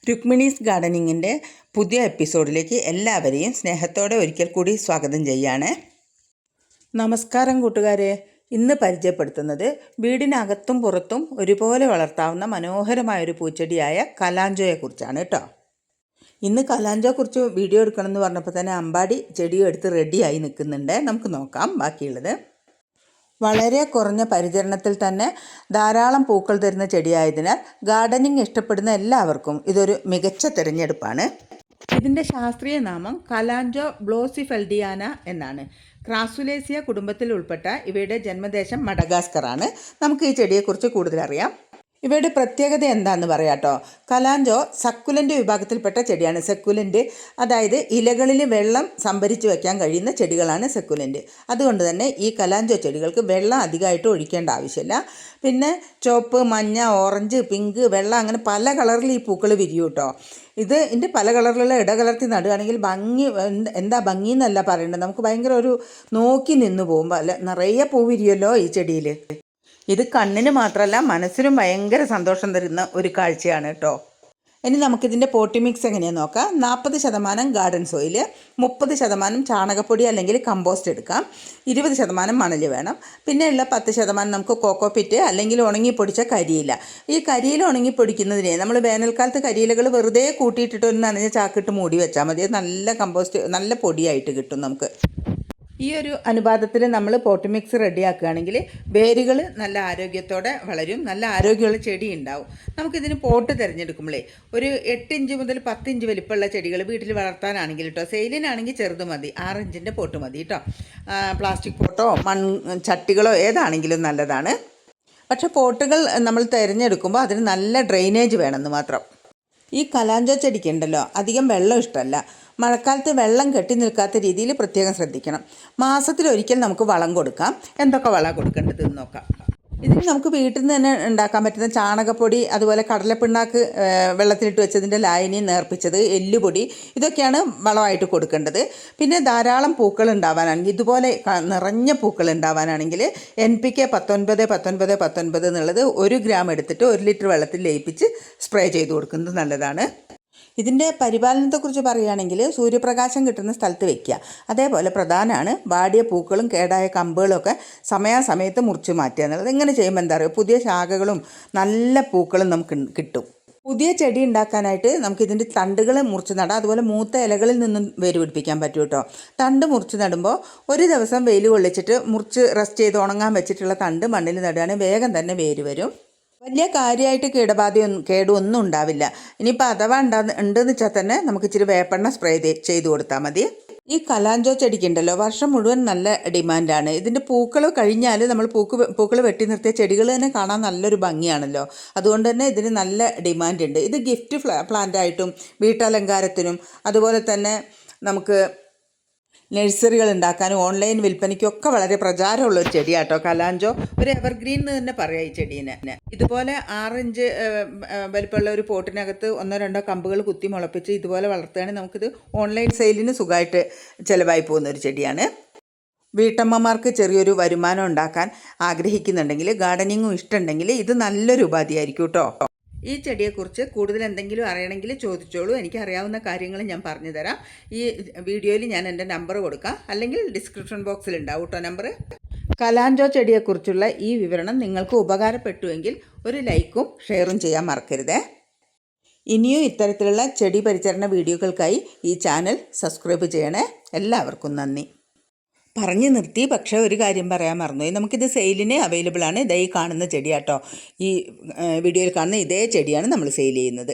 രുക്മിണീസ് ഗാർഡനിങ്ങിൻ്റെ പുതിയ എപ്പിസോഡിലേക്ക് എല്ലാവരെയും സ്നേഹത്തോടെ ഒരിക്കൽ കൂടി സ്വാഗതം ചെയ്യാണ്. നമസ്കാരം കൂട്ടുകാരെ. ഇന്ന് പരിചയപ്പെടുത്തുന്നത് വീടിനകത്തും പുറത്തും ഒരുപോലെ വളർത്താവുന്ന മനോഹരമായൊരു പൂച്ചെടിയായ കലാഞ്ചോയെക്കുറിച്ചാണ് കേട്ടോ. ഇന്ന് കലാഞ്ചോയെക്കുറിച്ച് വീഡിയോ എടുക്കണമെന്ന് പറഞ്ഞപ്പോൾ തന്നെ അമ്പാടി ചെടിയും എടുത്ത് റെഡിയായി നിൽക്കുന്നുണ്ട്. നമുക്ക് നോക്കാം ബാക്കിയുള്ളത്. വളരെ കുറഞ്ഞ പരിചരണത്തിൽ തന്നെ ധാരാളം പൂക്കൾ തരുന്ന ചെടിയായതിനാൽ ഗാർഡനിങ് ഇഷ്ടപ്പെടുന്ന എല്ലാവർക്കും ഇതൊരു മികച്ച തിരഞ്ഞെടുപ്പാണ്. ഇതിൻ്റെ ശാസ്ത്രീയ നാമം കലാഞ്ചോ ബ്ലോസിഫെൽഡിയാന എന്നാണ്. ക്രാസുലേസിയ കുടുംബത്തിൽ ഉൾപ്പെട്ട ഇവയുടെ ജന്മദേശം മഡഗാസ്കറാണ്. നമുക്ക് ഈ ചെടിയെക്കുറിച്ച് കൂടുതൽ അറിയാം. ഇവയുടെ പ്രത്യേകത എന്താണെന്ന് പറയാം കേട്ടോ. കലാഞ്ചോ സക്കുലൻ്റ് വിഭാഗത്തിൽപ്പെട്ട ചെടിയാണ്. സെക്കുലൻ്റ് അതായത് ഇലകളിൽ വെള്ളം സംഭരിച്ച് വയ്ക്കാൻ കഴിയുന്ന ചെടികളാണ് സെക്കുലൻ്റ്. അതുകൊണ്ട് തന്നെ ഈ കലാഞ്ചോ ചെടികൾക്ക് വെള്ളം അധികമായിട്ട് ഒഴിക്കേണ്ട ആവശ്യമില്ല. പിന്നെ ചുവപ്പ്, മഞ്ഞ, ഓറഞ്ച്, പിങ്ക്, വെള്ള അങ്ങനെ പല കളറിൽ ഈ പൂക്കൾ വിരിയും കേട്ടോ. ഇതിൻ്റെ പല കളറിലുള്ള ഇടകലർത്തി നടുകയാണെങ്കിൽ എന്താ ഭംഗി എന്നല്ല പറയേണ്ടത്, നമുക്ക് ഭയങ്കര ഒരു നോക്കി നിന്ന് പോകുമ്പോൾ അല്ല നിറയെ പൂ വിരിയുമല്ലോ ഈ ചെടിയിൽ. ഇത് കണ്ണിന് മാത്രമല്ല മനസ്സിനും ഭയങ്കര സന്തോഷം തരുന്ന ഒരു കാഴ്ചയാണ് കേട്ടോ. ഇനി നമുക്കിതിൻ്റെ പോട്ടി മിക്സ് എങ്ങനെയാണെന്ന് നോക്കാം. 40% ഗാർഡൻ സോയിൽ, 30% ചാണകപ്പൊടി അല്ലെങ്കിൽ കമ്പോസ്റ്റ് എടുക്കാം, 20% മണൽ വേണം. പിന്നെയുള്ള 10% നമുക്ക് കോക്കോപിറ്റ് അല്ലെങ്കിൽ ഉണങ്ങിപ്പൊടിച്ച കരിയില. ഈ കരിയില ഉണങ്ങിപ്പൊടിക്കുന്നതിനെ നമ്മൾ വേനൽക്കാലത്ത് കരിയിലകൾ വെറുതെ കൂട്ടിയിട്ടിട്ട് ഒരു നനഞ്ഞ ചാക്കിട്ട് മൂടി വെച്ചാൽ മതി. നല്ല കമ്പോസ്റ്റ് നല്ല പൊടിയായിട്ട് കിട്ടും നമുക്ക്. ഈ ഒരു അനുപാതത്തിൽ നമ്മൾ പോട്ട് മിക്സ് റെഡിയാക്കുകയാണെങ്കിൽ വേരുകൾ നല്ല ആരോഗ്യത്തോടെ വളരും, നല്ല ആരോഗ്യമുള്ള ചെടി ഉണ്ടാവും. നമുക്കിതിന് പോട്ട് തിരഞ്ഞെടുക്കുമ്പോഴേ ഒരു 8 ഇഞ്ച് മുതൽ 10 ഇഞ്ച് വലിപ്പമുള്ള ചെടികൾ വീട്ടിൽ വളർത്താനാണെങ്കിൽ കേട്ടോ, സെയിലിനാണെങ്കിൽ ചെറുത് മതി, 6 ഇഞ്ചിൻ്റെ പോട്ട് മതി കേട്ടോ. പ്ലാസ്റ്റിക് പോട്ടോ ചട്ടികളോ ഏതാണെങ്കിലും നല്ലതാണ്. പക്ഷേ പോട്ടുകൾ നമ്മൾ തിരഞ്ഞെടുക്കുമ്പോൾ അതിന് നല്ല ഡ്രെയിനേജ് വേണമെന്ന് മാത്രം. ഈ കലാഞ്ചോ ചെടിക്കുണ്ടല്ലോ അധികം വെള്ളം ഇഷ്ടമല്ല. മഴക്കാലത്ത് വെള്ളം കെട്ടി നിൽക്കാത്ത രീതിയിൽ പ്രത്യേകം ശ്രദ്ധിക്കണം. മാസത്തിലൊരിക്കൽ നമുക്ക് വളം കൊടുക്കാം. എന്തൊക്കെ വളം കൊടുക്കേണ്ടതെന്ന് നോക്കാം. ഇതിന് നമുക്ക് വീട്ടിൽ നിന്ന് തന്നെ ഉണ്ടാക്കാൻ പറ്റുന്ന ചാണകപ്പൊടി, അതുപോലെ കടലപ്പിണ്ണാക്ക് വെള്ളത്തിലിട്ട് വെച്ചതിൻ്റെ ലായനി നേർപ്പിച്ചത്, എല്ലുപൊടി, ഇതൊക്കെയാണ് വളമായിട്ട് കൊടുക്കേണ്ടത്. പിന്നെ ധാരാളം പൂക്കൾ ഉണ്ടാവാനാണെങ്കിൽ, ഇതുപോലെ നിറഞ്ഞ പൂക്കൾ ഉണ്ടാവാനാണെങ്കിൽ NPK 19-19-19 എന്നുള്ളത് 1 ഗ്രാം എടുത്തിട്ട് 1 ലിറ്റർ വെള്ളത്തിൽ ലയിപ്പിച്ച് സ്പ്രേ ചെയ്ത് കൊടുക്കുന്നത് നല്ലതാണ്. ഇതിൻ്റെ പരിപാലനത്തെക്കുറിച്ച് പറയുകയാണെങ്കിൽ സൂര്യപ്രകാശം കിട്ടുന്ന സ്ഥലത്ത് വയ്ക്കുക. അതേപോലെ പ്രധാനമാണ് വാടിയ പൂക്കളും കേടായ കമ്പുകളൊക്കെ സമയാസമയത്ത് മുറിച്ച് മാറ്റുക എന്നുള്ളത്. ഇങ്ങനെ ചെയ്യുമ്പോൾ എന്താ പറയുക, പുതിയ ശാഖകളും നല്ല പൂക്കളും നമുക്ക് കിട്ടും. പുതിയ ചെടി ഉണ്ടാക്കാനായിട്ട് നമുക്കിതിൻ്റെ തണ്ടുകൾ മുറിച്ച് നടാം. അതുപോലെ മൂത്ത ഇലകളിൽ നിന്നും വേര് പിടിപ്പിക്കാൻ പറ്റും കേട്ടോ. തണ്ട് മുറിച്ച് നടുമ്പോൾ ഒരു ദിവസം വെയിൽ കൊള്ളിച്ചിട്ട് മുറിച്ച് റെസ്റ്റ് ചെയ്ത് ഉണങ്ങാൻ വെച്ചിട്ടുള്ള തണ്ട് മണ്ണിൽ നടുകയാണെങ്കിൽ വേഗം തന്നെ വേര് വരും. വലിയ കാര്യമായിട്ട് കേടൊന്നും ഉണ്ടാവില്ല. ഇനിയിപ്പോൾ അഥവാ ഉണ്ടെന്ന് വെച്ചാൽ തന്നെ നമുക്ക് ഇച്ചിരി വേപ്പെണ്ണ സ്പ്രേ ചെയ്ത് കൊടുത്താൽ മതി. ഈ കലാഞ്ചോ ചെടിക്കുണ്ടല്ലോ വർഷം മുഴുവൻ നല്ല ഡിമാൻഡാണ്. ഇതിൻ്റെ പൂക്കൾ കഴിഞ്ഞാൽ നമ്മൾ പൂക്കൾ വെട്ടി നിർത്തിയ ചെടികൾ തന്നെ കാണാൻ നല്ലൊരു ഭംഗിയാണല്ലോ. അതുകൊണ്ട് തന്നെ ഇതിന് നല്ല ഡിമാൻഡ് ഉണ്ട്. ഇത് ഗിഫ്റ്റ് പ്ലാന്റായിട്ടും വീട്ടലങ്കാരത്തിനും അതുപോലെ തന്നെ നമുക്ക് നഴ്സറികൾ ഉണ്ടാക്കാനും ഓൺലൈൻ വിൽപ്പനയ്ക്കൊക്കെ വളരെ പ്രചാരമുള്ളൊരു ചെടിയാട്ടോ കലാഞ്ചോ. ഒരു എവർഗ്രീൻ എന്ന് തന്നെ പറയാം ഈ ചെടീനെ. ഇതുപോലെ 6 ഇഞ്ച് വലിപ്പമുള്ള ഒരു പോട്ടിനകത്ത് 1-2 കമ്പുകൾ കുത്തി മുളപ്പിച്ച് ഇതുപോലെ വളർത്തുകയാണെങ്കിൽ നമുക്കിത് ഓൺലൈൻ സെയിലിന് സുഖമായിട്ട് ചിലവായി പോകുന്ന ഒരു ചെടിയാണ്. വീട്ടമ്മമാർക്ക് ചെറിയൊരു വരുമാനം ഉണ്ടാക്കാൻ ആഗ്രഹിക്കുന്നുണ്ടെങ്കിൽ, ഗാർഡനിങ്ങും ഇഷ്ടമുണ്ടെങ്കിൽ ഇത് നല്ലൊരു ഉപാധിയായിരിക്കും കേട്ടോ. ഈ ചെടിയെക്കുറിച്ച് കൂടുതൽ എന്തെങ്കിലും അറിയണമെങ്കിൽ ചോദിച്ചോളൂ. എനിക്കറിയാവുന്ന കാര്യങ്ങൾ ഞാൻ പറഞ്ഞു തരാം. ഈ വീഡിയോയിൽ ഞാൻ എൻ്റെ നമ്പർ കൊടുക്കാം, അല്ലെങ്കിൽ ഡിസ്ക്രിപ്ഷൻ ബോക്സിൽ ഉണ്ടാവും കേട്ടോ നമ്പർ. കലാഞ്ചോ ചെടിയെക്കുറിച്ചുള്ള ഈ വിവരണം നിങ്ങൾക്ക് ഉപകാരപ്പെട്ടുവെങ്കിൽ ഒരു ലൈക്കും ഷെയറും ചെയ്യാൻ മറക്കരുതേ. ഇനിയും ഇത്തരത്തിലുള്ള ചെടി പരിചരണ വീഡിയോകൾക്കായി ഈ ചാനൽ സബ്സ്ക്രൈബ് ചെയ്യണേ. എല്ലാവർക്കും നന്ദി. പറഞ്ഞു നിർത്തി, പക്ഷേ ഒരു കാര്യം പറയാൻ മറന്നുപോയി. നമുക്കിത് സെയിലിന് അവൈലബിൾ ആണ്. ഇതേ കാണുന്ന ചെടിയാട്ടോ, ഈ വീഡിയോയിൽ കാണുന്ന ഇതേ ചെടിയാണ് നമ്മൾ സെയിൽ ചെയ്യുന്നത്.